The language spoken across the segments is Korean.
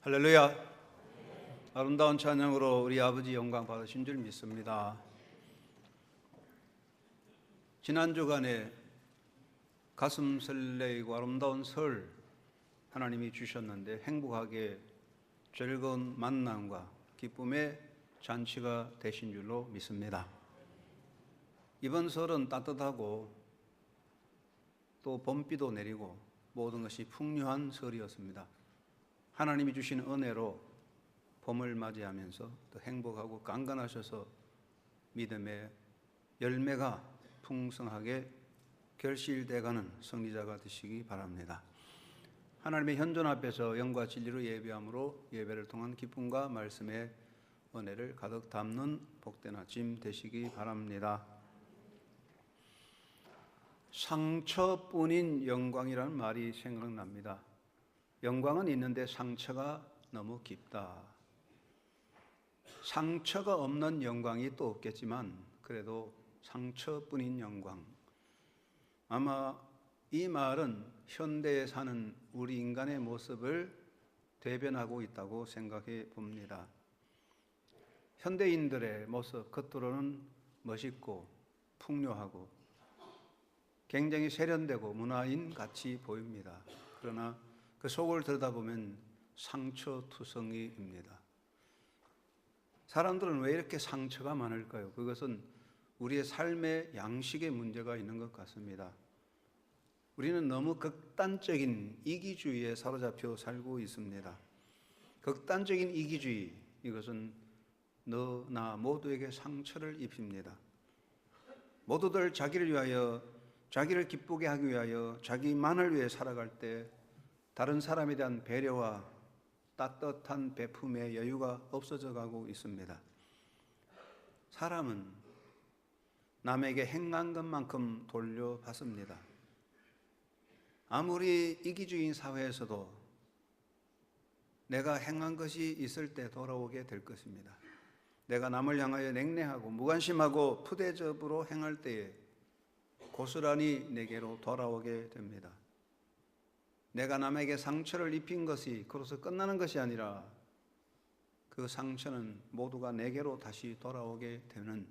할렐루야. 아름다운 찬양으로 우리 아버지 영광 받으신 줄 믿습니다. 지난 주간에 가슴 설레이고 아름다운 설 하나님이 주셨는데 행복하게 즐거운 만남과 기쁨의 잔치가 되신 줄로 믿습니다. 이번 설은 따뜻하고 또 봄비도 내리고 모든 것이 풍요한 설이었습니다. 하나님이 주신 은혜로 봄을 맞이하면서 또 행복하고 강건하셔서 믿음의 열매가 풍성하게 결실돼가는 승리자가 되시기 바랍니다. 하나님의 현존 앞에서 영과 진리로 예배함으로 예배를 통한 기쁨과 말씀의 은혜를 가득 담는 복된 아침 되시기 바랍니다. 상처뿐인 영광이라는 말이 생각납니다. 영광은 있는데 상처가 너무 깊다. 상처가 없는 영광이 또 없겠지만 그래도 상처뿐인 영광. 아마 이 말은 현대에 사는 우리 인간의 모습을 대변하고 있다고 생각해 봅니다. 현대인들의 모습 겉으로는 멋있고 풍요하고 굉장히 세련되고 문화인 같이 보입니다. 그러나 그 속을 들여다보면 상처투성이입니다. 사람들은 왜 이렇게 상처가 많을까요? 그것은 우리의 삶의 양식의 문제가 있는 것 같습니다. 우리는 너무 극단적인 이기주의에 사로잡혀 살고 있습니다. 극단적인 이기주의, 이것은 너나 모두에게 상처를 입힙니다. 모두들 자기를 위하여, 자기를 기쁘게 하기 위하여, 자기만을 위해 살아갈 때 다른 사람에 대한 배려와 따뜻한 베품의 여유가 없어져 가고 있습니다. 사람은 남에게 행한 것만큼 돌려받습니다. 아무리 이기주의인 사회에서도 내가 행한 것이 있을 때 돌아오게 될 것입니다. 내가 남을 향하여 냉랭하고 무관심하고 푸대접으로 행할 때에 고스란히 내게로 돌아오게 됩니다. 내가 남에게 상처를 입힌 것이 그로서 끝나는 것이 아니라 그 상처는 모두가 내게로 다시 돌아오게 되는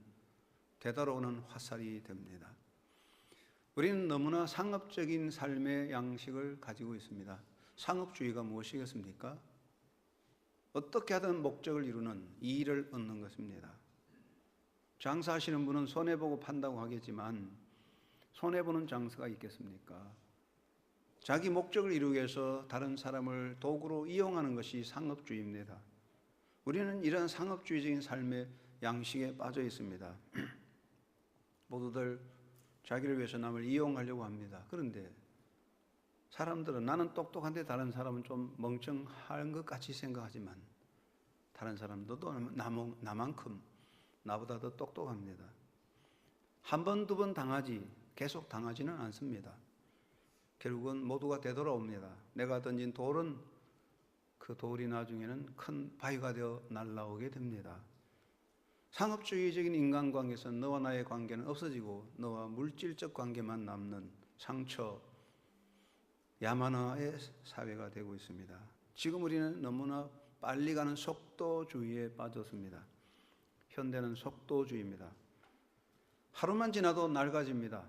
되돌아오는 화살이 됩니다. 우리는 너무나 상업적인 삶의 양식을 가지고 있습니다. 상업주의가 무엇이겠습니까? 어떻게 하든 목적을 이루는 이익을 얻는 것입니다. 장사하시는 분은 손해보고 판다고 하겠지만 손해보는 장사가 있겠습니까? 자기 목적을 이루기 위해서 다른 사람을 도구로 이용하는 것이 상업주의입니다. 우리는 이런 상업주의적인 삶의 양식에 빠져 있습니다. 모두들 자기를 위해서 남을 이용하려고 합니다. 그런데 사람들은 나는 똑똑한데 다른 사람은 좀 멍청한 것 같이 생각하지만 다른 사람도 또 나만큼 나보다 더 똑똑합니다. 한 번, 두 번 당하지 계속 당하지는 않습니다. 결국은 모두가 되돌아옵니다. 내가 던진 돌은 그 돌이 나중에는 큰 바위가 되어 날아오게 됩니다. 상업주의적인 인간관계에서 너와 나의 관계는 없어지고 너와 물질적 관계만 남는 상처, 야만화의 사회가 되고 있습니다. 지금 우리는 너무나 빨리 가는 속도주의에 빠졌습니다. 현대는 속도주의입니다. 하루만 지나도 낡아집니다.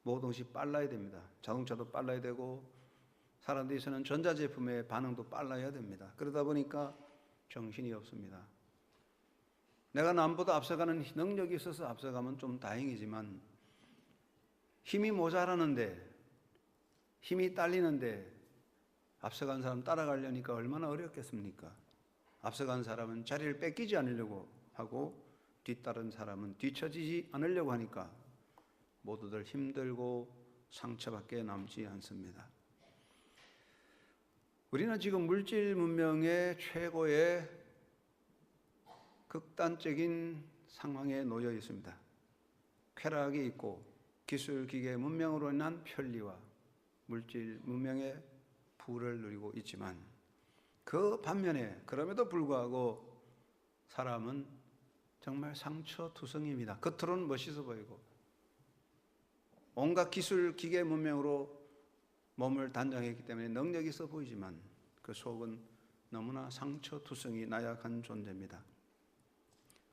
모든 것이 빨라야 됩니다. 자동차도 빨라야 되고 사람들이 쓰는 전자제품의 반응도 빨라야 됩니다. 그러다 보니까 정신이 없습니다. 내가 남보다 앞서가는 능력이 있어서 앞서가면 좀 다행이지만 힘이 모자라는데 힘이 딸리는데 앞서간 사람 따라가려니까 얼마나 어렵겠습니까? 앞서간 사람은 자리를 뺏기지 않으려고 하고 뒤따른 사람은 뒤처지지 않으려고 하니까 모두들 힘들고 상처밖에 남지 않습니다. 우리는 지금 물질 문명의 최고의 극단적인 상황에 놓여 있습니다. 쾌락이 있고 기술, 기계, 문명으로 인한 편리와 물질 문명의 부를 누리고 있지만 그 반면에 그럼에도 불구하고 사람은 정말 상처투성이입니다. 겉으로는 멋있어 보이고 온갖 기술, 기계 문명으로 몸을 단장했기 때문에 능력이 있어 보이지만 그 속은 너무나 상처투성이 나약한 존재입니다.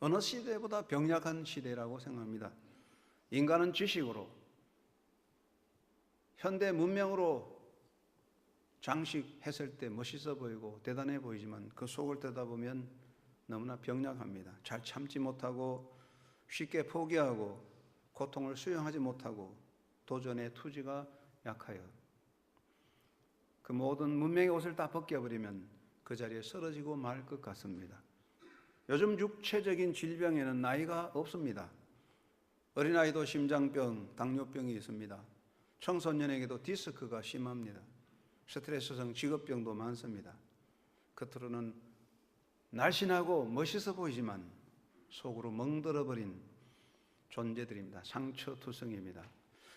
어느 시대보다 병약한 시대라고 생각합니다. 인간은 지식으로, 현대 문명으로 장식했을 때 멋있어 보이고 대단해 보이지만 그 속을 들여다보면 너무나 병약합니다. 잘 참지 못하고 쉽게 포기하고 고통을 수용하지 못하고 도전의 투지가 약하여 그 모든 문명의 옷을 다 벗겨버리면 그 자리에 쓰러지고 말 것 같습니다. 요즘 육체적인 질병에는 나이가 없습니다. 어린아이도 심장병, 당뇨병이 있습니다. 청소년에게도 디스크가 심합니다. 스트레스성 직업병도 많습니다. 겉으로는 날씬하고 멋있어 보이지만 속으로 멍들어버린 존재들입니다. 상처투성입니다.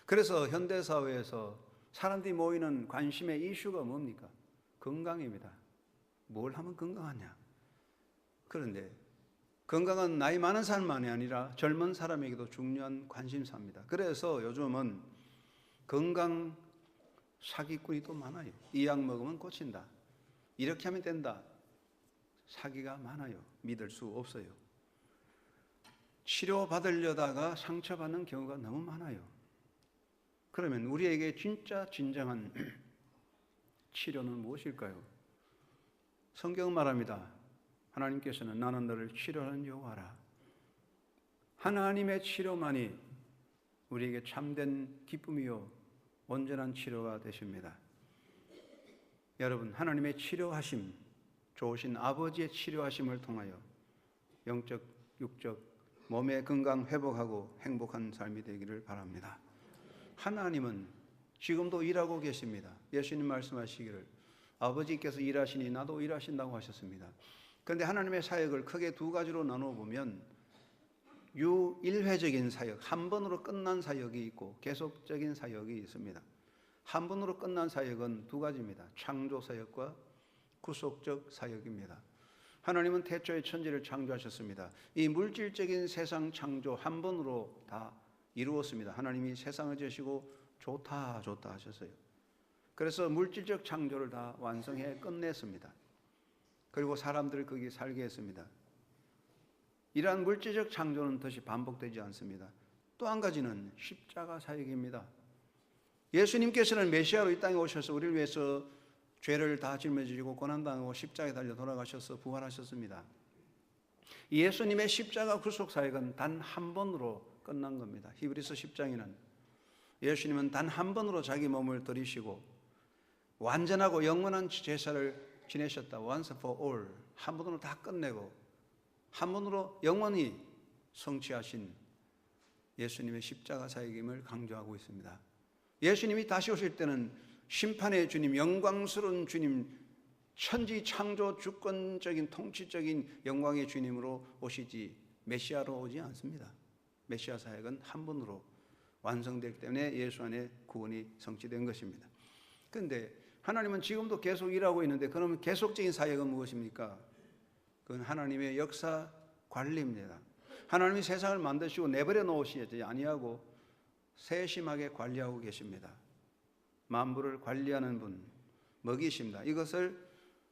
그래서 현대사회에서 사람들이 모이는 관심의 이슈가 뭡니까? 건강입니다. 뭘 하면 건강하냐? 그런데 건강은 나이 많은 사람만이 아니라 젊은 사람에게도 중요한 관심사입니다. 그래서 요즘은 건강 사기꾼이 또 많아요. 이 약 먹으면 고친다. 이렇게 하면 된다. 사기가 많아요. 믿을 수 없어요. 치료받으려다가 상처받는 경우가 너무 많아요. 그러면 우리에게 진짜 진정한 치료는 무엇일까요? 성경은 말합니다. 하나님께서는 나는 너를 치료하는 여호와라. 하나님의 치료만이 우리에게 참된 기쁨이요 온전한 치료가 되십니다. 여러분, 하나님의 치료하심, 좋으신 아버지의 치료하심을 통하여 영적, 육적, 몸의 건강 회복하고 행복한 삶이 되기를 바랍니다. 하나님은 지금도 일하고 계십니다. 예수님 말씀하시기를 아버지께서 일하시니 나도 일하신다고 하셨습니다. 그런데 하나님의 사역을 크게 두 가지로 나누어 보면 유일회적인 사역, 한 번으로 끝난 사역이 있고 계속적인 사역이 있습니다. 한 번으로 끝난 사역은 두 가지입니다. 창조 사역과 구속적 사역입니다. 하나님은 태초에 천지를 창조하셨습니다. 이 물질적인 세상 창조 한 번으로 다 이루었습니다. 하나님이 세상을 지으시고 좋다 하셨어요. 그래서 물질적 창조를 다 완성해 끝냈습니다. 그리고 사람들을 거기 살게 했습니다. 이러한 물질적 창조는 다시 반복되지 않습니다. 또 한 가지는 십자가 사역입니다. 예수님께서는 메시아로 이 땅에 오셔서 우리를 위해서 죄를 다 짊어지고 고난당하고 십자가에 달려 돌아가셔서 부활하셨습니다. 예수님의 십자가 구속 사역은 단 한 번으로 끝난 겁니다. 히브리서 10장에는 예수님은 단 한 번으로 자기 몸을 들이시고 완전하고 영원한 제사를 지내셨다. Once for all. 한 번으로 다 끝내고 한 번으로 영원히 성취하신 예수님의 십자가 사역임을 강조하고 있습니다. 예수님이 다시 오실 때는 심판의 주님, 영광스러운 주님, 천지 창조 주권적인 통치적인 영광의 주님으로 오시지 메시아로 오지 않습니다. 메시아 사역은 한 번으로 완성되기 때문에 예수 안에 구원이 성취된 것입니다. 그런데 하나님은 지금도 계속 일하고 있는데 그러면 계속적인 사역은 무엇입니까? 그건 하나님의 역사 관리입니다. 하나님이 세상을 만드시고 내버려 놓으시지 아니하고 세심하게 관리하고 계십니다. 만물을 관리하는 분, 먹이십니다. 이것을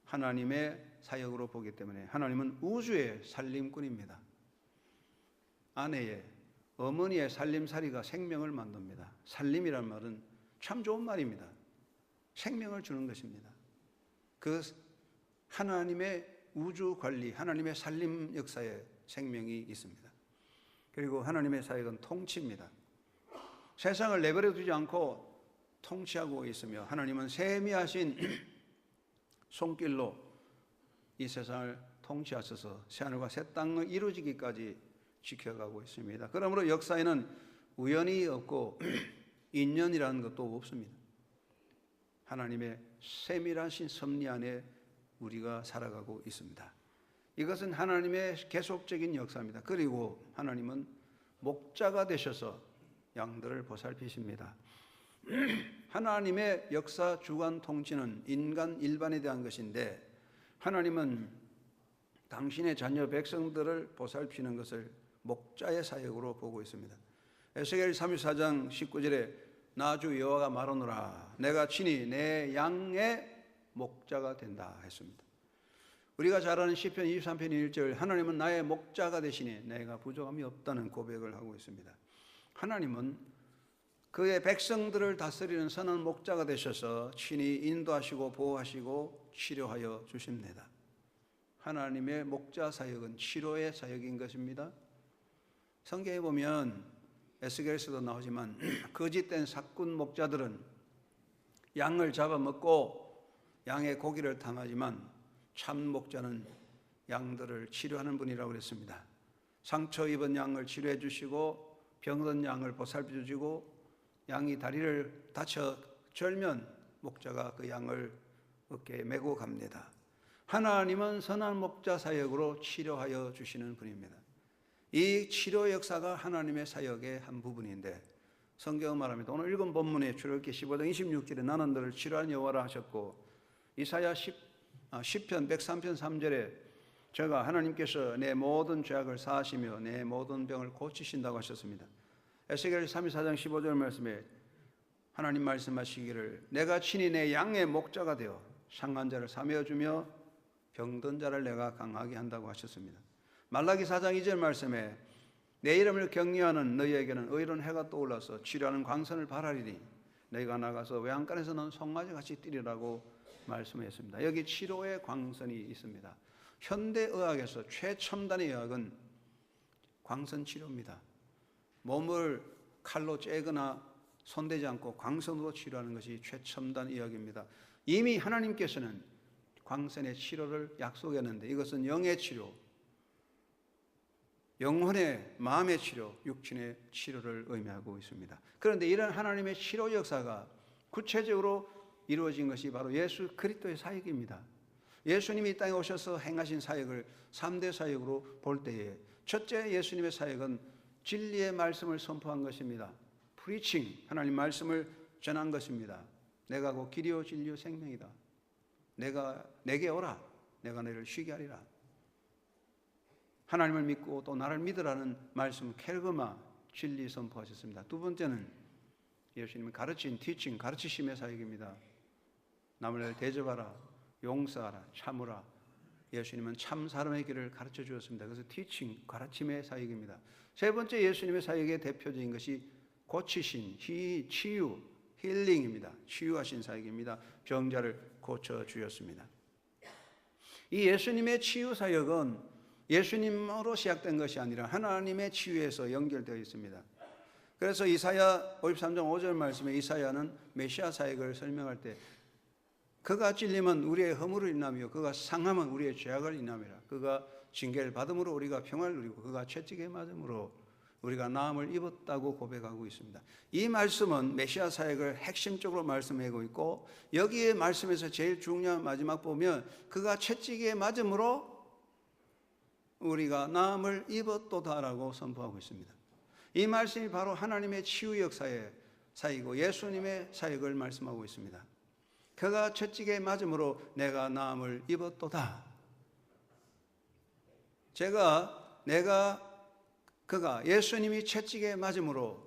하나님의 사역으로 보기 때문에 하나님은 우주의 살림꾼입니다. 아내의, 어머니의 살림살이가 생명을 만듭니다. 살림이란 말은 참 좋은 말입니다. 생명을 주는 것입니다. 그 하나님의 우주 관리, 하나님의 살림 역사에 생명이 있습니다. 그리고 하나님의 사역은 통치입니다. 세상을 내버려 두지 않고 통치하고 있으며 하나님은 세미하신 손길로 이 세상을 통치하셔서 새하늘과 새 땅을 이루어지기까지 지켜가고 있습니다. 그러므로 역사에는 우연이 없고 인연이라는 것도 없습니다. 하나님의 세밀하신 섭리 안에 우리가 살아가고 있습니다. 이것은 하나님의 계속적인 역사입니다. 그리고 하나님은 목자가 되셔서 양들을 보살피십니다. 하나님의 역사 주관 통치는 인간 일반에 대한 것인데 하나님은 당신의 자녀 백성들을 보살피는 것을 목자의 사역으로 보고 있습니다. 에스겔 34장 19절에 나 주 여호와가 말하노라 내가 친히 내 양의 목자가 된다 했습니다. 우리가 잘 아는 시편 23편 1절, 하나님은 나의 목자가 되시니 내가 부족함이 없다는 고백을 하고 있습니다. 하나님은 그의 백성들을 다스리는 선한 목자가 되셔서 친히 인도하시고 보호하시고 치료하여 주십니다. 하나님의 목자 사역은 치료의 사역인 것입니다. 성경에 보면 에스겔에서도 나오지만 거짓된 사꾼 목자들은 양을 잡아먹고 양의 고기를 탐하지만 참 목자는 양들을 치료하는 분이라고 그랬습니다. 상처 입은 양을 치료해 주시고 병든 양을 보살펴 주시고 양이 다리를 다쳐 절면 목자가 그 양을 어깨에 메고 갑니다. 하나님은 선한 목자 사역으로 치료하여 주시는 분입니다. 이 치료 역사가 하나님의 사역의 한 부분인데 성경은 말합니다. 오늘 읽은 본문에 출애굽기 15장 26절에 나는 너를 치료하는 여호와라 하셨고, 이사야 10편 103편 3절에 제가 하나님께서 내 모든 죄악을 사하시며 내 모든 병을 고치신다고 하셨습니다. 에스겔 34장 15절 말씀에 하나님 말씀하시기를 내가 친히 내 양의 목자가 되어 상한 자를 사매어 주며 병든 자를 내가 강하게 한다고 하셨습니다. 말라기 4장 2절 말씀에 내 이름을 경외하는 너희에게는 의로운 해가 떠올라서 치료하는 광선을 발하리니 너희가 나가서 외양간에서는 송아지같이 뛰리라고 말씀했습니다. 여기 치료의 광선이 있습니다. 현대의학에서 최첨단의 의학은 광선 치료입니다. 몸을 칼로 째거나 손대지 않고 광선으로 치료하는 것이 최첨단 의학입니다. 이미 하나님께서는 광선의 치료를 약속했는데 이것은 영의 치료, 영혼의 마음의 치료, 육신의 치료를 의미하고 있습니다. 그런데 이런 하나님의 치료 역사가 구체적으로 이루어진 것이 바로 예수 그리스도의 사역입니다. 예수님이 이 땅에 오셔서 행하신 사역을 3대 사역으로 볼 때에 첫째 예수님의 사역은 진리의 말씀을 선포한 것입니다. 프리칭, 하나님 말씀을 전한 것입니다. 내가 곧 길이요 진리요 생명이다. 내게 오라. 내가 너를 쉬게 하리라. 하나님을 믿고 또 나를 믿으라는 말씀 켈그마 진리 선포하셨습니다. 두 번째는 예수님이 가르친 티칭 가르치심의 사역입니다. 남을 대접하라, 용서하라, 참으라. 예수님은 참 사람의 길을 가르쳐 주었습니다. 그래서 티칭 가르침의 사역입니다. 세 번째 예수님의 사역의 대표적인 것이 고치신 치유 힐링입니다. 치유하신 사역입니다. 병자를 고쳐 주셨습니다. 이 예수님의 치유 사역은 예수님으로 시작된 것이 아니라 하나님의 치유에서 연결되어 있습니다. 그래서 이사야 53장 5절 말씀에 이사야는 메시아 사역을 설명할 때 그가 찔림은 우리의 허물을 인하며 그가 상함은 우리의 죄악을 인하미라. 그가 징계를 받음으로 우리가 평화를 누리고 그가 채찍에 맞음으로 우리가 나음을 입었다고 고백하고 있습니다. 이 말씀은 메시아 사역을 핵심적으로 말씀하고 있고 여기에 말씀에서 제일 중요한 마지막 보면 그가 채찍에 맞음으로 우리가 나음을 입었도다라고 선포하고 있습니다. 이 말씀이 바로 하나님의 치유 역사의 사역이고 예수님의 사역을 말씀하고 있습니다. 그가 채찍에 맞음으로 내가 나음을 입었도다. 그가 예수님이 채찍에 맞음으로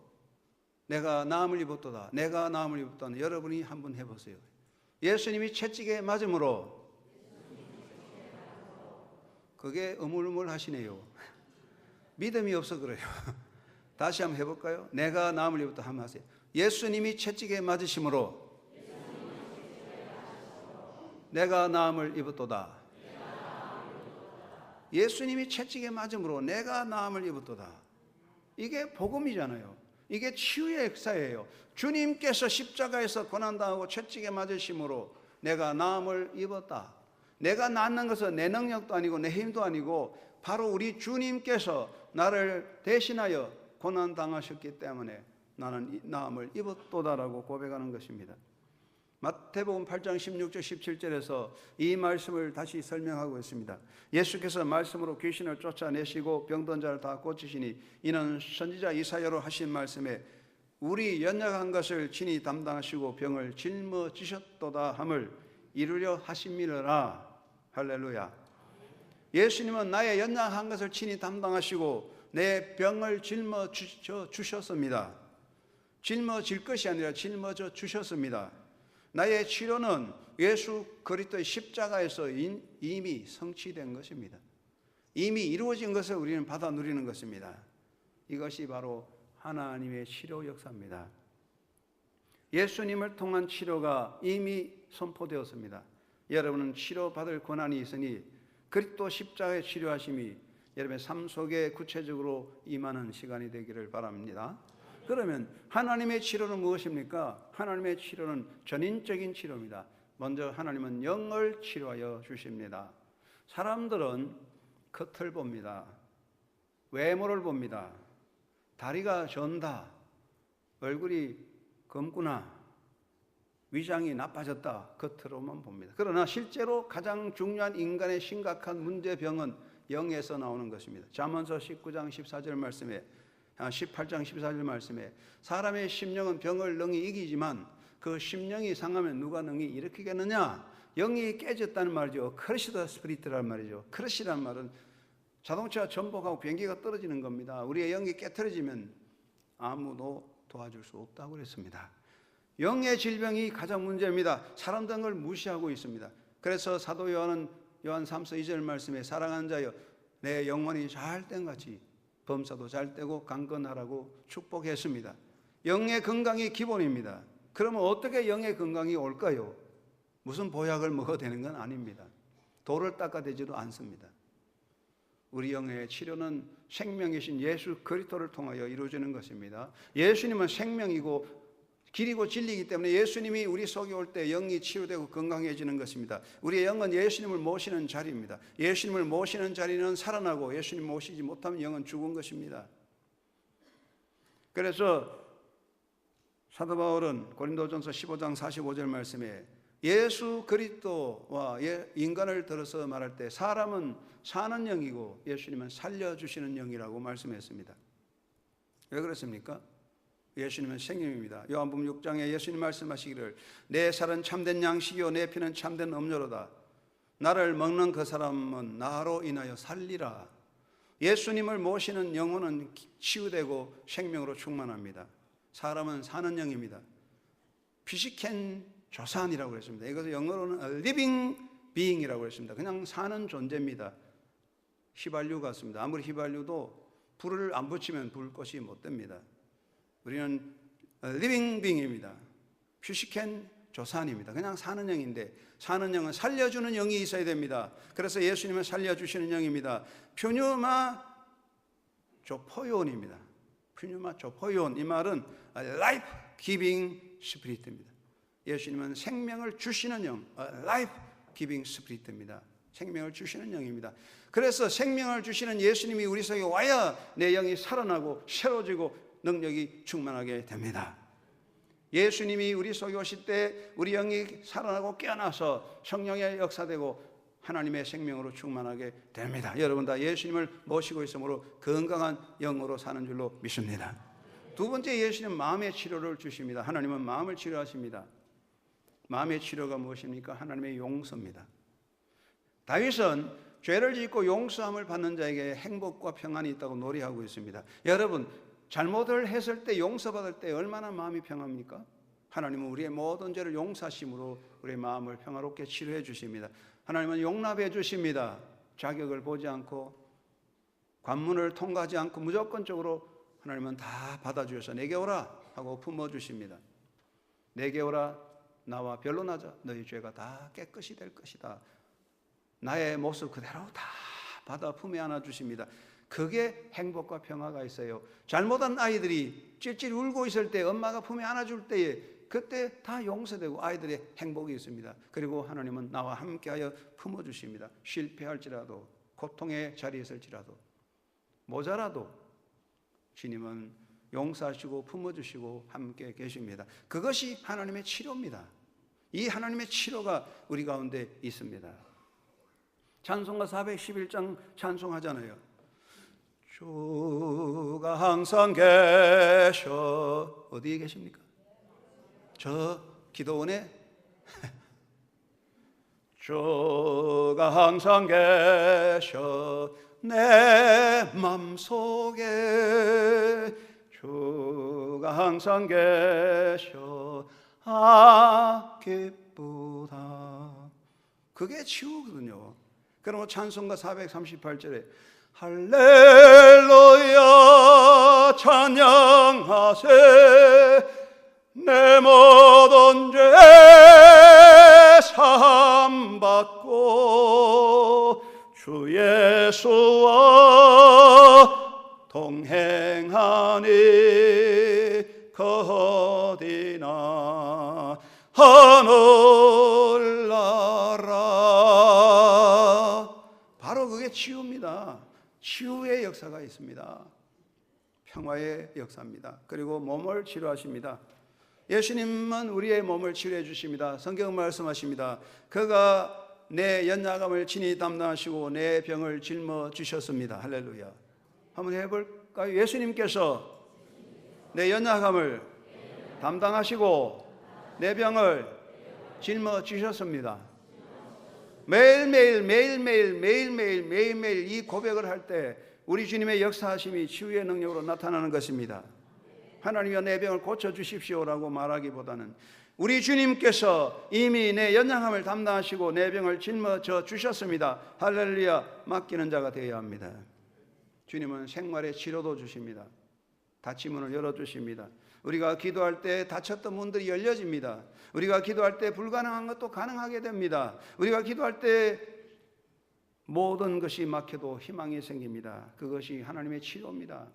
내가 나음을 입었도다. 내가 나음을 입었다는 여러분이 한번 해보세요. 예수님이 채찍에 맞음으로 그게 어물어물 하시네요. 믿음이 없어 그래요. 다시 한번 해볼까요? 내가 나음을 입었다 한번 하세요. 예수님이 채찍에 맞으심으로 내가 나음을 입었도다. 예수님이 채찍에 맞음으로 내가 나음을 입었도다. 이게 복음이잖아요. 이게 치유의 역사예요. 주님께서 십자가에서 고난당하고 채찍에 맞으심으로 내가 나음을 입었다. 내가 낫는 것은 내 능력도 아니고 내 힘도 아니고 바로 우리 주님께서 나를 대신하여 고난당하셨기 때문에 나는 나음을 입었도다라고 고백하는 것입니다. 마태복음 8장 16절 17절에서 이 말씀을 다시 설명하고 있습니다. 예수께서 말씀으로 귀신을 쫓아내시고 병든 자를 다 고치시니 이는 선지자 이사야로 하신 말씀에 우리 연약한 것을 친히 담당하시고 병을 짊어지셨도다 함을 이루려 하심이라. 할렐루야. 예수님은 나의 연약한 것을 친히 담당하시고 내 병을 짊어져 주셨습니다. 짊어질 것이 아니라 짊어져 주셨습니다. 나의 치료는 예수 그리스도의 십자가에서 이미 성취된 것입니다. 이미 이루어진 것을 우리는 받아 누리는 것입니다. 이것이 바로 하나님의 치료 역사입니다. 예수님을 통한 치료가 이미 선포되었습니다. 여러분은 치료받을 권한이 있으니 그리스도 십자가의 치료하심이 여러분의 삶 속에 구체적으로 임하는 시간이 되기를 바랍니다. 그러면 하나님의 치료는 무엇입니까? 하나님의 치료는 전인적인 치료입니다. 먼저 하나님은 영을 치료하여 주십니다. 사람들은 겉을 봅니다. 외모를 봅니다. 다리가 전다, 얼굴이 검구나, 위장이 나빠졌다, 겉으로만 봅니다. 그러나 실제로 가장 중요한 인간의 심각한 문제병은 영에서 나오는 것입니다. 잠언서 19장 14절 말씀에 18장 14절 말씀에 사람의 심령은 병을 능히 이기지만 그 심령이 상하면 누가 능히 일으키겠느냐? 영이 깨졌다는 말이죠. 크러시드 스피리트란 말이죠. 크러시란 말은 자동차 전복하고 비행기가 떨어지는 겁니다. 우리의 영이 깨트려지면 아무도 도와줄 수 없다고 그랬습니다. 영의 질병이 가장 문제입니다. 사람들은 걸 무시하고 있습니다. 그래서 사도 요한은 요한 3서 2절 말씀에 사랑하는 자여 내 영혼이 잘 된 같이 범사도 잘 되고 강건하라고 축복했습니다. 영의 건강이 기본입니다. 그러면 어떻게 영의 건강이 올까요? 무슨 보약을 먹어도 되는 건 아닙니다. 돌을 닦아대지도 않습니다. 우리 영의 치료는 생명이신 예수 그리스도를 통하여 이루어지는 것입니다. 예수님은 생명이고 길이고 진리이기 때문에 예수님이 우리 속에 올 때 영이 치유되고 건강해지는 것입니다. 우리의 영은 예수님을 모시는 자리입니다. 예수님을 모시는 자리는 살아나고 예수님 모시지 못하면 영은 죽은 것입니다. 그래서 사도 바울은 고린도전서 15장 45절 말씀에 예수 그리스도와 인간을 들어서 말할 때 사람은 사는 영이고 예수님은 살려주시는 영이라고 말씀했습니다. 왜 그렇습니까? 예수님은 생명입니다. 요한복음 6장에 예수님 말씀하시기를 내 살은 참된 양식이요 내 피는 참된 음료로다. 나를 먹는 그 사람은 나로 인하여 살리라. 예수님을 모시는 영혼은 치유되고 생명으로 충만합니다. 사람은 사는 영입니다. 피시켄 조산이라고 그랬습니다. 이것을 영어로는 living being이라고 그랬습니다. 그냥 사는 존재입니다. 휘발유 같습니다. 아무리 휘발유도 불을 안 붙이면 불꽃이 못 됩니다. 우리는 living being입니다. 피시켄 조산입니다. 그냥 사는 영인데 사는 영은 살려주는 영이 있어야 됩니다. 그래서 예수님은 살려주시는 영입니다. 퓨뉴마 조포ион입니다. 퓨뉴마 조포온 이 말은 life giving spirit입니다. 예수님은 생명을 주시는 영, life giving spirit입니다. 생명을 주시는 영입니다. 그래서 생명을 주시는 예수님이 우리 속에 와야 내 영이 살아나고 새로워지고 능력이 충만하게 됩니다. 예수님이 우리 속에 오실 때 우리 영이 살아나고 깨어나서 성령의 역사되고 하나님의 생명으로 충만하게 됩니다. 여러분 다 예수님을 모시고 있으므로 건강한 영으로 사는 줄로 믿습니다. 두 번째, 예수님은 마음의 치료를 주십니다. 하나님은 마음을 치료하십니다. 마음의 치료가 무엇입니까? 하나님의 용서입니다. 다윗은 죄를 짓고 용서함을 받는 자에게 행복과 평안이 있다고 노래하고 있습니다. 여러분, 잘못을 했을 때 용서받을 때 얼마나 마음이 평합니까? 하나님은 우리의 모든 죄를 용서하심으로 우리의 마음을 평화롭게 치료해 주십니다. 하나님은 용납해 주십니다. 자격을 보지 않고 관문을 통과하지 않고 무조건적으로 하나님은 다 받아주셔서 내게 오라 하고 품어주십니다. 내게 오라, 나와 변론하자. 너희 죄가 다 깨끗이 될 것이다. 나의 모습 그대로 다 받아 품에 안아주십니다. 그게 행복과 평화가 있어요. 잘못한 아이들이 찔찔 울고 있을 때 엄마가 품에 안아줄 때에 그때 다 용서되고 아이들의 행복이 있습니다. 그리고 하나님은 나와 함께하여 품어주십니다. 실패할지라도 고통의 자리에 있을지라도 모자라도 주님은 용서하시고 품어주시고 함께 계십니다. 그것이 하나님의 치료입니다. 이 하나님의 치료가 우리 가운데 있습니다. 찬송가 411장 찬송하잖아요. 주가 항상 계셔. 어디에 계십니까? 저 기도원에 주가 항상 계셔 내 맘속에 주가 항상 계셔 기쁘다. 그게 치유거든요. 그러면 찬송가 438절에 할렐루야 찬양하세 내 모든 죄 사함받고 주 예수와 동행하니 어디나 하늘나라. 바로 그게 치유입니다. 치유의 역사가 있습니다. 평화의 역사입니다. 그리고 몸을 치료하십니다. 예수님은 우리의 몸을 치료해 주십니다. 성경 말씀하십니다. 그가 내 연약함을 친히 담당하시고 내 병을 짊어 주셨습니다. 할렐루야. 한번 해볼까요? 예수님께서 내 연약함을 담당하시고 내 병을 짊어 주셨습니다. 매일매일 이 고백을 할 때 우리 주님의 역사하심이 치유의 능력으로 나타나는 것입니다. 하나님이여 내 병을 고쳐주십시오라고 말하기보다는 우리 주님께서 이미 내 연약함을 담당하시고 내 병을 짊어져 주셨습니다. 할렐루야. 맡기는 자가 되어야 합니다. 주님은 생활의 치료도 주십니다. 닫힌 문을 열어주십니다. 우리가 기도할 때 닫혔던 문들이 열려집니다. 우리가 기도할 때 불가능한 것도 가능하게 됩니다. 우리가 기도할 때 모든 것이 막혀도 희망이 생깁니다. 그것이 하나님의 치료입니다.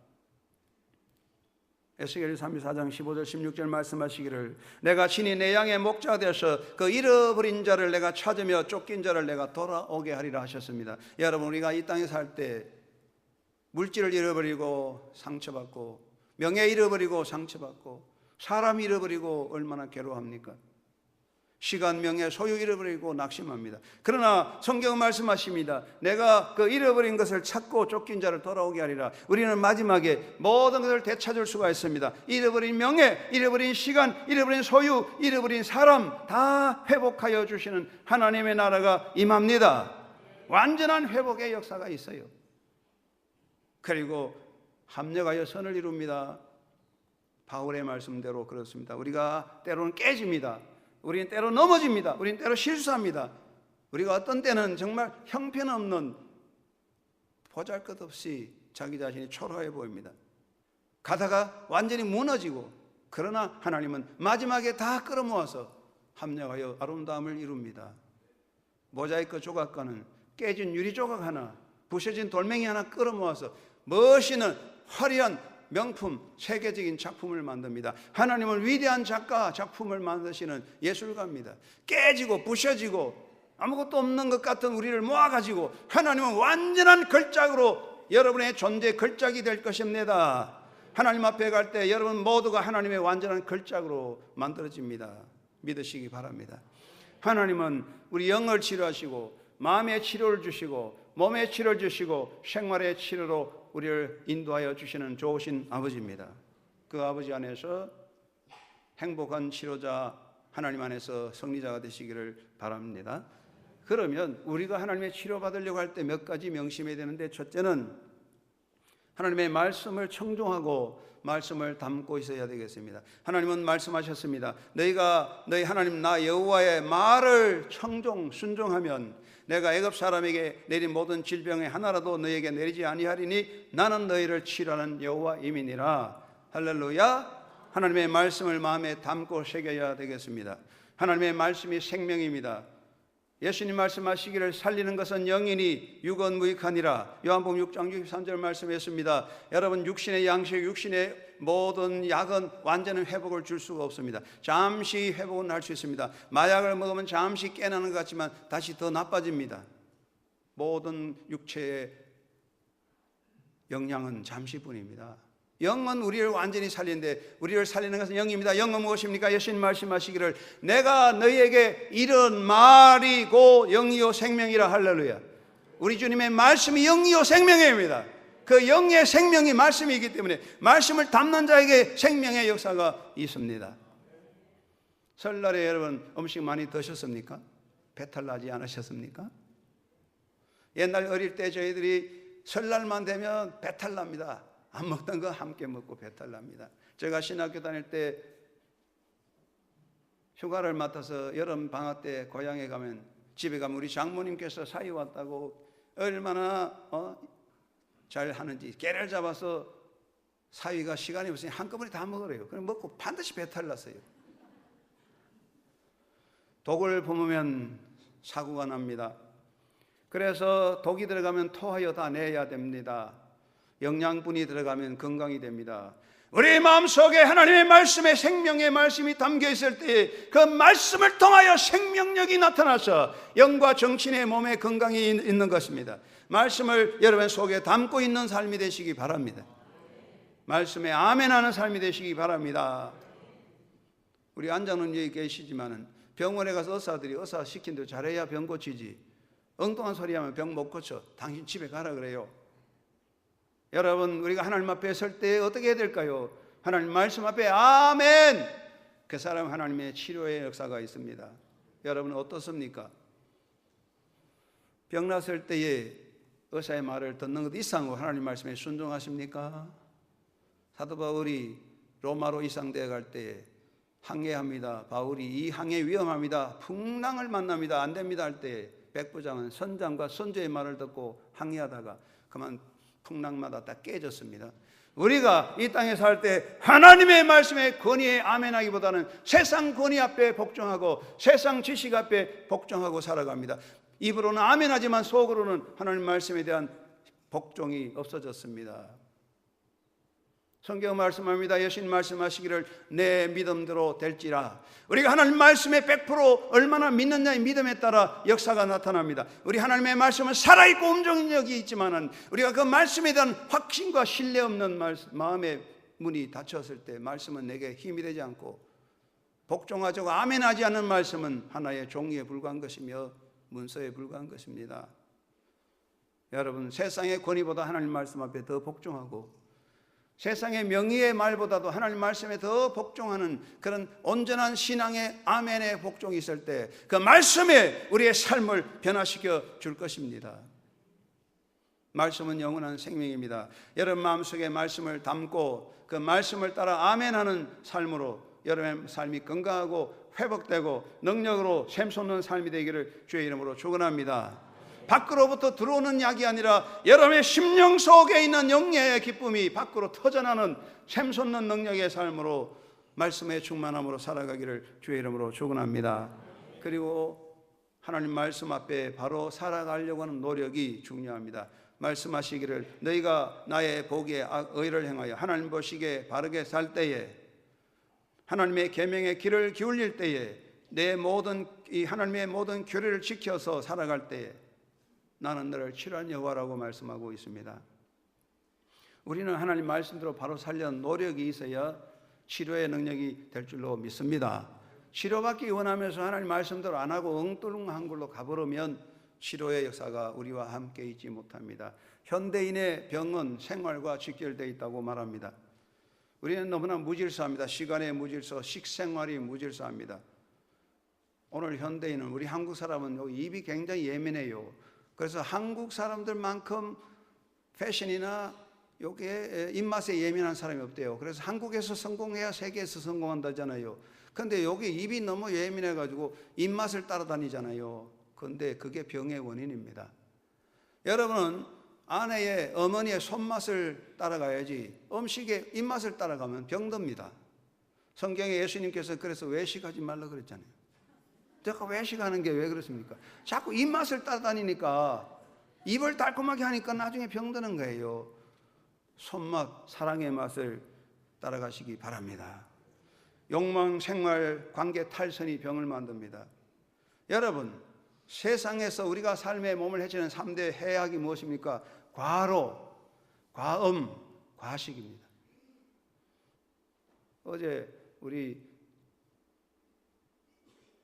에스겔 34장 15절 16절 말씀하시기를 내가 친히 내 양의 목자가 되어서 그 잃어버린 자를 내가 찾으며 쫓긴 자를 내가 돌아오게 하리라 하셨습니다. 여러분, 우리가 이 땅에 살 때 물질을 잃어버리고 상처받고 명예 잃어버리고 상처받고 사람 잃어버리고 얼마나 괴로워합니까? 시간, 명예, 소유 잃어버리고 낙심합니다. 그러나 성경은 말씀하십니다. 내가 그 잃어버린 것을 찾고 쫓긴 자를 돌아오게 하리라. 우리는 마지막에 모든 것을 되찾을 수가 있습니다. 잃어버린 명예, 잃어버린 시간, 잃어버린 소유, 잃어버린 사람 다 회복하여 주시는 하나님의 나라가 임합니다. 완전한 회복의 역사가 있어요. 그리고 합력하여 선을 이룹니다. 바울의 말씀대로 그렇습니다. 우리가 때로는 깨집니다. 우리는 때로 넘어집니다. 우리는 때로 실수합니다. 우리가 어떤 때는 정말 형편없는 보잘것없이 자기 자신이 초라해 보입니다. 가다가 완전히 무너지고, 그러나 하나님은 마지막에 다 끌어모아서 합력하여 아름다움을 이룹니다. 모자이크 조각가는 깨진 유리 조각 하나, 부셔진 돌멩이 하나 끌어모아서 멋있는 화려한 명품, 세계적인 작품을 만듭니다. 하나님은 위대한 작가, 작품을 만드시는 예술가입니다. 깨지고 부셔지고 아무것도 없는 것 같은 우리를 모아가지고 하나님은 완전한 걸작으로 여러분의 존재의 걸작이 될 것입니다. 하나님 앞에 갈 때 여러분 모두가 하나님의 완전한 걸작으로 만들어집니다. 믿으시기 바랍니다. 하나님은 우리 영을 치료하시고 마음의 치료를 주시고 몸의 치료를 주시고 생활의 치료로 우리를 인도하여 주시는 좋으신 아버지입니다. 그 아버지 안에서 행복한 치료자, 하나님 안에서 승리자가 되시기를 바랍니다. 그러면 우리가 하나님의 치료받으려고 할 때 몇 가지 명심해야 되는데, 첫째는 하나님의 말씀을 청종하고 말씀을 담고 있어야 되겠습니다. 하나님은 말씀하셨습니다. 너희 하나님 나 여호와의 말을 순종하면 내가 애굽 사람에게 내린 모든 질병의 하나라도 너희에게 내리지 아니하리니 나는 너희를 치료하는 여호와임이니라. 할렐루야. 하나님의 말씀을 마음에 담고 새겨야 되겠습니다. 하나님의 말씀이 생명입니다. 예수님 말씀하시기를 살리는 것은 영이니 육은 무익하니라. 요한복음 6장 63절 말씀했습니다. 여러분, 육신의 양식, 육신의 모든 약은 완전한 회복을 줄 수가 없습니다. 잠시 회복은 할 수 있습니다. 마약을 먹으면 잠시 깨나는 것 같지만 다시 더 나빠집니다. 모든 육체의 영양은 잠시뿐입니다. 영은 우리를 완전히 살리는데, 우리를 살리는 것은 영입니다. 영은 무엇입니까? 예수님 말씀하시기를 내가 너희에게 이런 말이고 영이요 생명이라. 할렐루야. 우리 주님의 말씀이 영이요 생명입니다. 그 영의 생명이 말씀이기 때문에 말씀을 담는 자에게 생명의 역사가 있습니다. 설날에 여러분 음식 많이 드셨습니까? 배탈 나지 않으셨습니까? 옛날 어릴 때 저희들이 설날만 되면 배탈 납니다. 안 먹던 거 함께 먹고 배탈 납니다. 제가 신학교 다닐 때 휴가를 맡아서 여름 방학 때 고향에 가면 집에 가면 우리 장모님께서 사위 왔다고 얼마나 잘 하는지 깨를 잡아서 사위가 시간이 없으니 한꺼번에 다 먹으래요. 그럼 먹고 반드시 배탈 났어요. 독을 품으면 사고가 납니다. 그래서 독이 들어가면 토하여 다 내야 됩니다. 영양분이 들어가면 건강이 됩니다. 우리 마음속에 하나님의 말씀에 생명의 말씀이 담겨 있을 때 그 말씀을 통하여 생명력이 나타나서 영과 정신의 몸에 건강이 있는 것입니다. 말씀을 여러분 속에 담고 있는 삶이 되시기 바랍니다. 말씀에 아멘하는 삶이 되시기 바랍니다. 우리 앉아는 여기 계시지만은 병원에 가서 의사 시킨 대로 잘해야 병 고치지, 엉뚱한 소리 하면 병 못 고쳐. 당신 집에 가라 그래요. 여러분, 우리가 하나님 앞에 설 때 어떻게 해야 될까요? 하나님 말씀 앞에 아멘! 그 사람 하나님의 치료의 역사가 있습니다. 여러분 어떻습니까? 병 났을 때에 의사의 말을 듣는 것 이상으로 하나님 말씀에 순종하십니까? 사도 바울이 로마로 이상되어 갈 때에 항해합니다. 바울이 이 항해 위험합니다. 풍랑을 만납니다. 안 됩니다 할 때 백부장은 선장과 선조의 말을 듣고 항해하다가 그만 풍랑마다 다 깨졌습니다. 우리가 이 땅에 살 때 하나님의 말씀에 권위에 아멘하기보다는 세상 권위 앞에 복종하고 세상 지식 앞에 복종하고 살아갑니다. 입으로는 아멘하지만 속으로는 하나님 말씀에 대한 복종이 없어졌습니다. 성경 말씀합니다. 예수님 말씀하시기를 내 믿음대로 될지라. 우리가 하나님 말씀에 100% 얼마나 믿느냐의 믿음에 따라 역사가 나타납니다. 우리 하나님의 말씀은 살아있고 움직임력이 있지만은 우리가 그 말씀에 대한 확신과 신뢰 없는 마음의 문이 닫혔을 때 말씀은 내게 힘이 되지 않고 복종하지 않고 아멘하지 않는 말씀은 하나의 종이에 불과한 것이며 문서에 불과한 것입니다. 여러분, 세상의 권위보다 하나님 말씀 앞에 더 복종하고 세상의 명의의 말보다도 하나님 말씀에 더 복종하는 그런 온전한 신앙의 아멘의 복종이 있을 때 그 말씀에 우리의 삶을 변화시켜 줄 것입니다. 말씀은 영원한 생명입니다. 여러분 마음속에 말씀을 담고 그 말씀을 따라 아멘하는 삶으로 여러분의 삶이 건강하고 회복되고 능력으로 샘솟는 삶이 되기를 주의 이름으로 축원합니다. 밖으로부터 들어오는 약이 아니라 여러분의 심령 속에 있는 영예의 기쁨이 밖으로 터져나는 샘솟는 능력의 삶으로 말씀의 충만함으로 살아가기를 주의 이름으로 축원합니다. 그리고 하나님 말씀 앞에 바로 살아가려고 하는 노력이 중요합니다. 말씀하시기를 너희가 나의 보기에 의를 행하여 하나님 보시기에 바르게 살 때에 하나님의 계명의 길을 기울일 때에 내 모든 이 하나님의 모든 규례를 지켜서 살아갈 때에 나는 너를 치료한 여호와라고 말씀하고 있습니다. 우리는 하나님 말씀대로 바로 살려는 노력이 있어야 치료의 능력이 될 줄로 믿습니다. 치료받기 원하면서 하나님 말씀대로 안 하고 엉뚱한 걸로 가버리면 치료의 역사가 우리와 함께 있지 못합니다. 현대인의 병은 생활과 직결되어 있다고 말합니다. 우리는 너무나 무질서합니다. 시간의 무질서, 식생활이 무질서합니다. 오늘 현대인은, 우리 한국 사람은 입이 굉장히 예민해요. 그래서 한국 사람들만큼 패션이나 여기에 입맛에 예민한 사람이 없대요. 그래서 한국에서 성공해야 세계에서 성공한다잖아요. 그런데 여기 입이 너무 예민해가지고 입맛을 따라다니잖아요. 그런데 그게 병의 원인입니다. 여러분은 아내의 어머니의 손맛을 따라가야지 음식의 입맛을 따라가면 병듭니다. 성경에 예수님께서 그래서 외식하지 말라 그랬잖아요. 제가 외식하는 게 왜 그렇습니까? 자꾸 입맛을 따라다니니까 입을 달콤하게 하니까 나중에 병드는 거예요. 손맛, 사랑의 맛을 따라가시기 바랍니다. 욕망, 생활, 관계 탈선이 병을 만듭니다. 여러분, 세상에서 우리가 삶의 몸을 해치는 3대 해악이 무엇입니까? 과로, 과음, 과식입니다. 어제 우리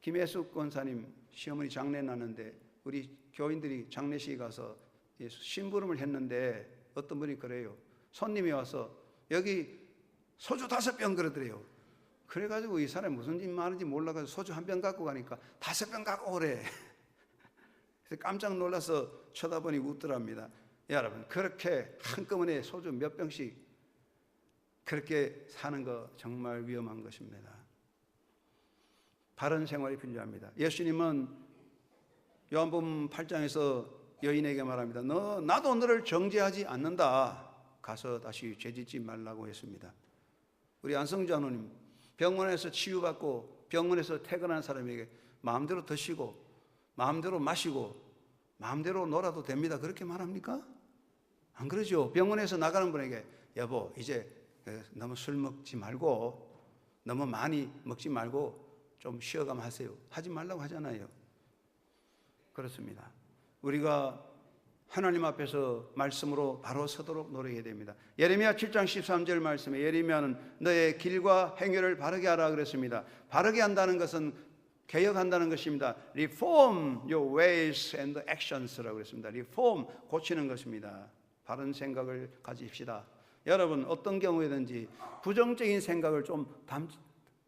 김혜숙 권사님 시어머니 장례 났는데 우리 교인들이 장례식에 가서 심부름을 했는데 어떤 분이 그래요. 손님이 와서 여기 소주 5병 그러더래요. 그래가지고 이 사람이 무슨 짓 많은지 몰라가지고 소주 1병 갖고 가니까 5병 갖고 오래. 그래서 깜짝 놀라서 쳐다보니 웃더랍니다. 여러분, 그렇게 한꺼번에 소주 몇 병씩 그렇게 사는 거 정말 위험한 것입니다. 바른 생활이 필요합니다. 예수님은 요한복음 8장에서 여인에게 말합니다. 나도 너를 정죄하지 않는다. 가서 다시 죄짓지 말라고 했습니다. 우리 안성주 장로님 병원에서 치유받고 병원에서 퇴근한 사람에게 마음대로 드시고 마음대로 마시고 마음대로 놀아도 됩니다. 그렇게 말합니까? 안 그러죠. 병원에서 나가는 분에게 여보 이제 너무 술 먹지 말고 너무 많이 먹지 말고 좀 쉬어가면 하세요. 하지 말라고 하잖아요. 그렇습니다. 우리가 하나님 앞에서 말씀으로 바로 서도록 노력해야 됩니다. 예레미야 7장 13절 말씀에 예레미야는 너의 길과 행위를 바르게 하라 그랬습니다. 바르게 한다는 것은 개혁한다는 것입니다. Reform your ways and actions라고 그랬습니다. Reform, 고치는 것입니다. 바른 생각을 가집시다. 여러분 어떤 경우에든지 부정적인 생각을 좀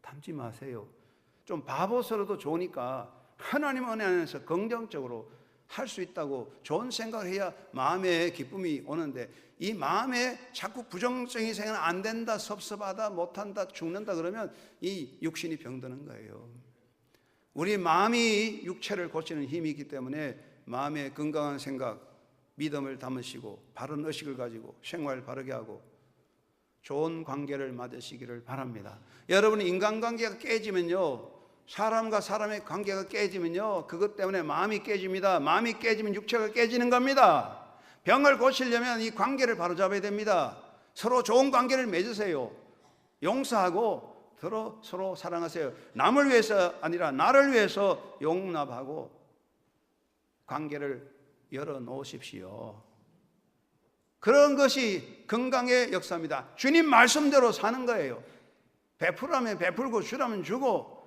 담지 마세요. 좀 바보스러도 좋으니까 하나님 은혜 안에서 긍정적으로 할 수 있다고 좋은 생각을 해야 마음에 기쁨이 오는데 이 마음에 자꾸 부정적인 생각은 안 된다, 섭섭하다, 못한다, 죽는다 그러면 이 육신이 병드는 거예요. 우리 마음이 육체를 고치는 힘이 있기 때문에 마음에 건강한 생각, 믿음을 담으시고 바른 의식을 가지고 생활 바르게 하고 좋은 관계를 맺으시기를 바랍니다. 여러분 인간관계가 깨지면요, 사람과 사람의 관계가 깨지면요, 그것 때문에 마음이 깨집니다. 마음이 깨지면 육체가 깨지는 겁니다. 병을 고치려면 이 관계를 바로잡아야 됩니다. 서로 좋은 관계를 맺으세요. 용서하고 서로 사랑하세요. 남을 위해서 아니라 나를 위해서 용납하고 관계를 열어놓으십시오. 그런 것이 건강의 역사입니다. 주님 말씀대로 사는 거예요. 베풀라면 베풀고 주라면 주고,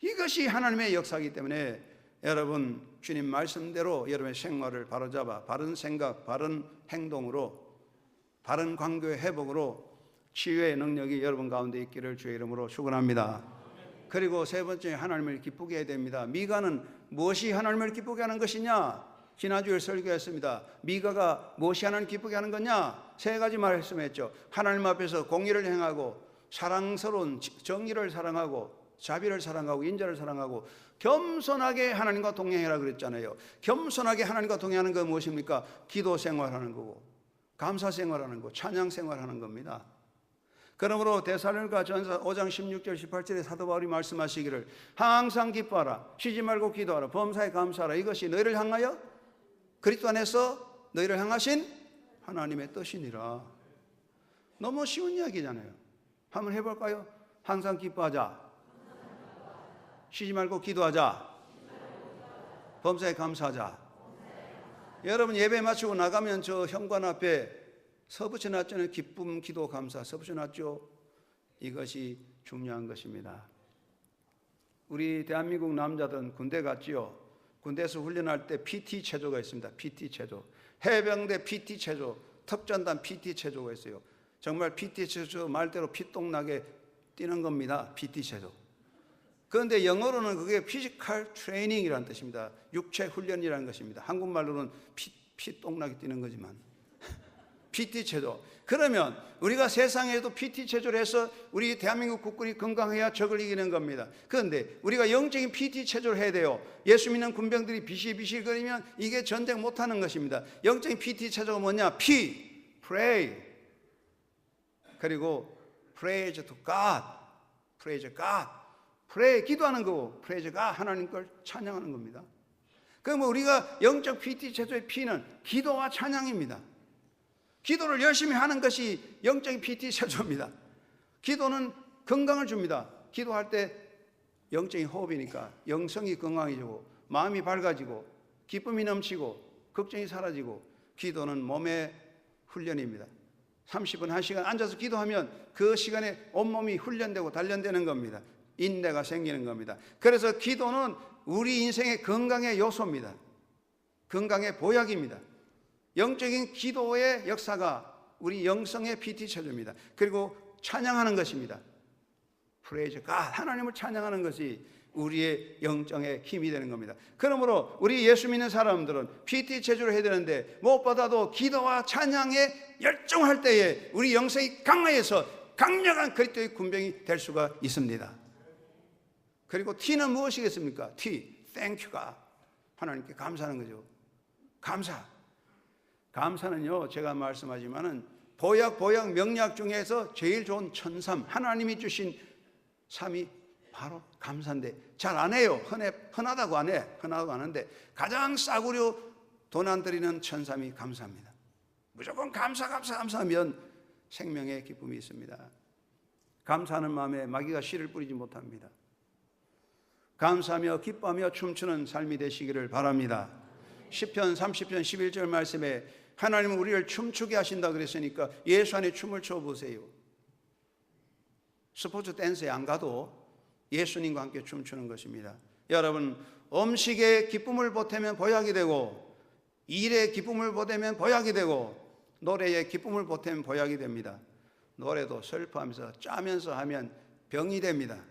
이것이 하나님의 역사이기 때문에 여러분 주님 말씀대로 여러분의 생활을 바로잡아 바른 생각, 바른 행동으로, 바른 관계의 회복으로 치유의 능력이 여러분 가운데 있기를 주의 이름으로 축원합니다. 그리고 세 번째, 하나님을 기쁘게 해야 됩니다. 미가는 무엇이 하나님을 기쁘게 하는 것이냐? 지난주에 설교했습니다. 미가가 무엇이 하나님을 기쁘게 하는 거냐? 세 가지 말씀했죠. 하나님 앞에서 공의를 행하고 사랑스러운 정의를 사랑하고 자비를 사랑하고 인자를 사랑하고 겸손하게 하나님과 동행하라 그랬잖아요. 겸손하게 하나님과 동행하는 건 무엇입니까? 기도 생활하는 거고 감사 생활하는 거, 찬양 생활하는 겁니다. 그러므로 데살로니가 전서 5장 16절 18절에 사도 바울이 말씀하시기를 항상 기뻐하라, 쉬지 말고 기도하라, 범사에 감사하라. 이것이 너희를 향하여 그리스도 안에서 너희를 향하신 하나님의 뜻이니라. 너무 쉬운 이야기잖아요. 한번 해볼까요? 항상 기뻐하자, 쉬지 말고 기도하자, 범사에 감사하자. 여러분 예배 마치고 나가면 저 현관 앞에 서붙여놨잖아요. 기쁨, 기도, 감사 서붙여놨죠. 이것이 중요한 것입니다. 우리 대한민국 남자들은 군대 갔지요. 군대에서 훈련할 때 PT 체조가 있습니다. PT 체조, 해병대 PT 체조, 특전단 PT 체조가 있어요. 정말 PT 체조 말대로 피똥나게 뛰는 겁니다. PT 체조. 그런데 영어로는 그게 피지컬 트레이닝이라는 뜻입니다. 육체 훈련이라는 것입니다. 한국말로는 피똥나게 뛰는 거지만 PT 체조. 그러면 우리가 세상에도 PT 체조를 해서 우리 대한민국 국군이 건강해야 적을 이기는 겁니다. 그런데 우리가 영적인 PT 체조를 해야 돼요. 예수 믿는 군병들이 비실비실거리면 이게 전쟁 못하는 것입니다. 영적인 PT 체조가 뭐냐? pray. 그리고 praise to God. praise God. pray, 기도하는 거고, praise God, 하나님 걸 찬양하는 겁니다. 그럼 우리가 영적 PT 체조의 P는 기도와 찬양입니다. 기도를 열심히 하는 것이 영적인 PT 체조입니다. 기도는 건강을 줍니다. 기도할 때 영적인 호흡이니까 영성이 건강해지고 마음이 밝아지고 기쁨이 넘치고 걱정이 사라지고, 기도는 몸의 훈련입니다. 30분, 1시간 앉아서 기도하면 그 시간에 온몸이 훈련되고 단련되는 겁니다. 인내가 생기는 겁니다. 그래서 기도는 우리 인생의 건강의 요소입니다. 건강의 보약입니다. 영적인 기도의 역사가 우리 영성의 PT 체조입니다. 그리고 찬양하는 것입니다. Praise God, 하나님을 찬양하는 것이 우리의 영적의 힘이 되는 겁니다. 그러므로 우리 예수 믿는 사람들은 PT 체조를 해야 되는데 무엇보다도 기도와 찬양에 열정할 때에 우리 영성이 강화해서 강력한 그리스도의 군병이 될 수가 있습니다. 그리고 T는 무엇이겠습니까? T, Thank you God. 하나님께 감사하는 거죠. 감사는요, 제가 말씀하지만은 보약 명약 중에서 제일 좋은 천삼, 하나님이 주신 삼이 바로 감사인데 잘 안 해요. 흔하다고 안 해. 흔하다고 하는데 가장 싸구려 돈 안 들이는 천삼이 감사합니다. 무조건 감사하면 생명의 기쁨이 있습니다. 감사하는 마음에 마귀가 씨를 뿌리지 못합니다. 감사하며 기뻐하며 춤추는 삶이 되시기를 바랍니다. 시편 30편 11절 말씀에 하나님은 우리를 춤추게 하신다 그랬으니까 예수 안에 춤을 춰보세요. 스포츠 댄스에 안 가도 예수님과 함께 춤추는 것입니다. 여러분, 음식에 기쁨을 보태면 보약이 되고, 일에 기쁨을 보태면 보약이 되고, 노래에 기쁨을 보태면 보약이 됩니다. 노래도 슬퍼하면서 짜면서 하면 병이 됩니다.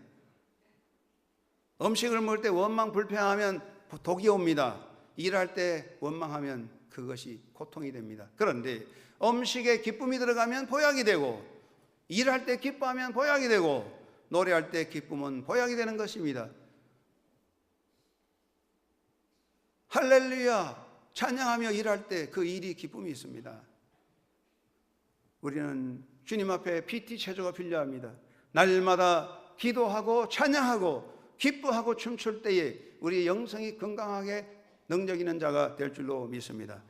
음식을 먹을 때 원망 불평하면 독이 옵니다. 일할 때 원망하면 그것이 고통이 됩니다. 그런데 음식에 기쁨이 들어가면 보약이 되고, 일할 때 기뻐하면 보약이 되고, 노래할 때 기쁨은 보약이 되는 것입니다. 할렐루야 찬양하며 일할 때 그 일이 기쁨이 있습니다. 우리는 주님 앞에 PT 체조가 필요합니다. 날마다 기도하고 찬양하고 기뻐하고 춤출 때에 우리 영성이 건강하게 능력 있는 자가 될 줄로 믿습니다.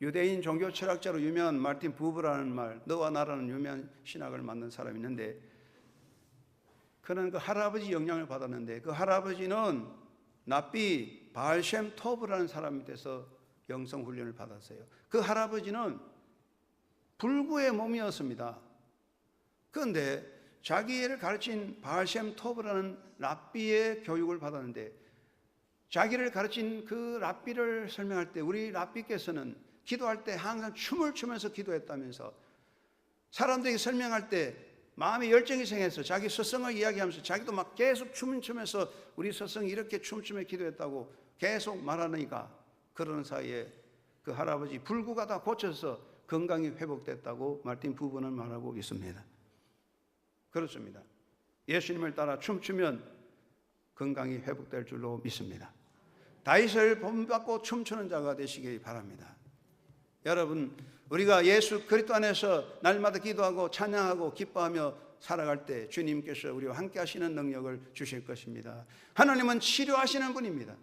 유대인 종교 철학자로 유명한 마르틴 부브라는 너와 나라는 유명한 신학을 만든 사람이 있는데, 그는 그 할아버지 영향을 받았는데, 그 할아버지는 납비 바알셴 토브라는 사람이 돼서 영성 훈련을 받았어요. 그 할아버지는 불구의 몸이었습니다. 그런데 자기를 가르친 바알셴 토브라는 랍비의 교육을 받았는데, 자기를 가르친 그 랍비를 설명할 때 우리 랍비께서는 기도할 때 항상 춤을 추면서 기도했다면서, 사람들에게 설명할 때 마음에 열정이 생겨서 자기 스승을 이야기하면서 자기도 막 계속 춤을 추면서 우리 스승이 이렇게 춤추며 기도했다고 계속 말하니까, 그러는 사이에 그 할아버지 불구가 다 고쳐서 건강이 회복됐다고 마르틴 부부는 말하고 있습니다. 그렇습니다. 예수님을 따라 춤추면 건강이 회복될 줄로 믿습니다. 다윗을 본받고 춤추는 자가 되시기 바랍니다. 여러분, 우리가 예수 그리스도 안에서 날마다 기도하고 찬양하고 기뻐하며 살아갈 때 주님께서 우리와 함께 하시는 능력을 주실 것입니다. 하나님은 치료하시는 분입니다.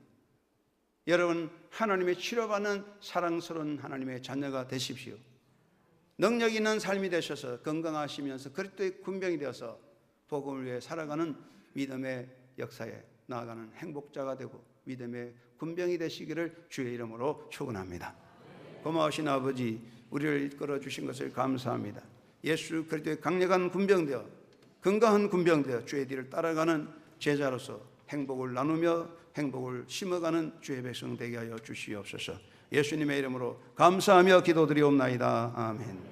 여러분, 하나님의 치료받는 사랑스러운 하나님의 자녀가 되십시오. 능력 있는 삶이 되셔서 건강하시면서 그리스도의 군병이 되어서 복음을 위해 살아가는 믿음의 역사에 나아가는 행복자가 되고 믿음의 군병이 되시기를 주의 이름으로 축원합니다. 고마우신 아버지, 우리를 이끌어 주신 것을 감사합니다. 예수 그리스도의 강력한 군병되어 건강한 군병되어 주의 뒤를 따라가는 제자로서 행복을 나누며 행복을 심어가는 주의 백성 되게 하여 주시옵소서. 예수님의 이름으로 감사하며 기도드리옵나이다. 아멘.